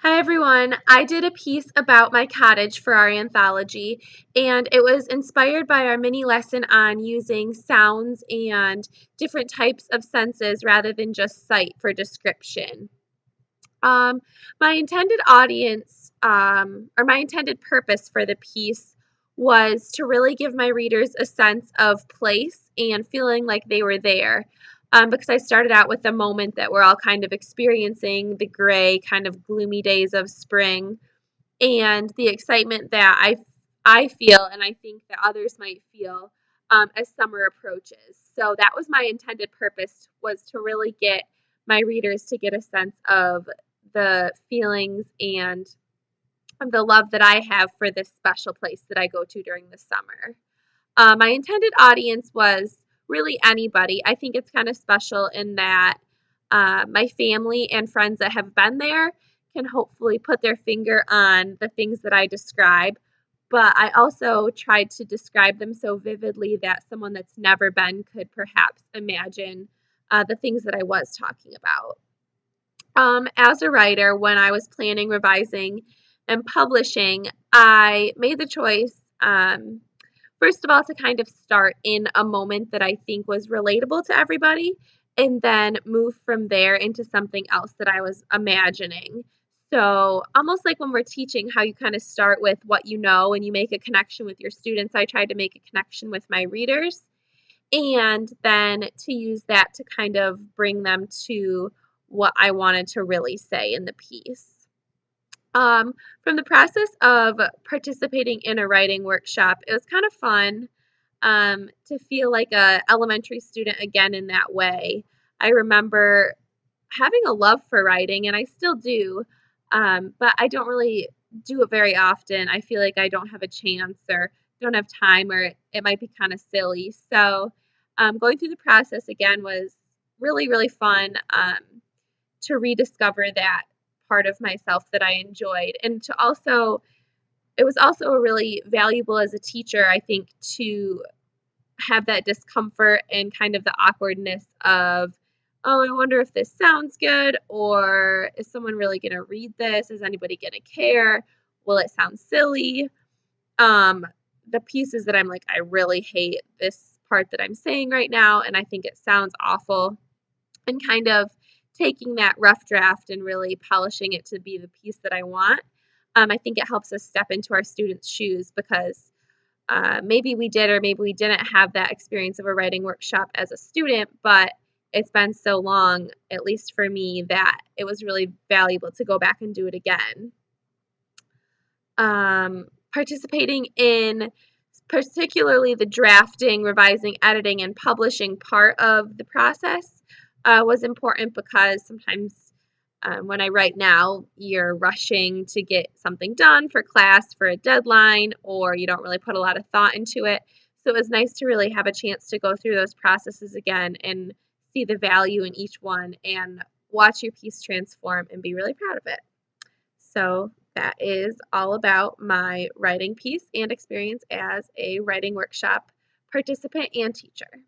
Hi everyone. I did a piece about my cottage for our anthology, and it was inspired by our mini lesson on using sounds and different types of senses rather than just sight for description. Um, my intended audience, or my intended purpose for the piece was to really give my readers a sense of place and feeling like they were there. Because I started out with the moment that we're all kind of experiencing the gray, kind of gloomy days of spring, and the excitement that I feel, and I think that others might feel as summer approaches. So that was my intended purpose, was to really get my readers to get a sense of the feelings and the love that I have for this special place that I go to during the summer. My intended audience was really anybody. I think it's kind of special in that my family and friends that have been there can hopefully put their finger on the things that I describe. But I also tried to describe them so vividly that someone that's never been could perhaps imagine the things that I was talking about. As a writer, when I was planning, revising, and publishing, I made the choice, first of all, to kind of start in a moment that I think was relatable to everybody, and then move from there into something else that I was imagining. So, almost like when we're teaching, how you kind of start with what you know and you make a connection with your students, I tried to make a connection with my readers and then to use that to kind of bring them to what I wanted to really say in the piece. From the process of participating in a writing workshop, it was kind of fun to feel like a elementary student again in that way. I remember having a love for writing, and I still do, but I don't really do it very often. I feel like I don't have a chance or don't have time, or it might be kind of silly. So, going through the process again was really, really fun to rediscover that part of myself that I enjoyed, and to also, it was also really valuable as a teacher, I think, to have that discomfort and kind of the awkwardness of, oh, I wonder if this sounds good, or is someone really going to read this? Is anybody going to care? Will it sound silly? Um, the pieces that I'm like, I really hate this part that I'm saying right now, and I think it sounds awful, and kind of taking that rough draft and really polishing it to be the piece that I want. I think it helps us step into our students' shoes because maybe we did or maybe we didn't have that experience of a writing workshop as a student, but it's been so long, at least for me, that it was really valuable to go back and do it again. Participating in particularly the drafting, revising, editing, and publishing part of the process was important because sometimes when I write now, you're rushing to get something done for class for a deadline, or you don't really put a lot of thought into it. So it was nice to really have a chance to go through those processes again and see the value in each one and watch your piece transform and be really proud of it. So that is all about my writing piece and experience as a writing workshop participant and teacher.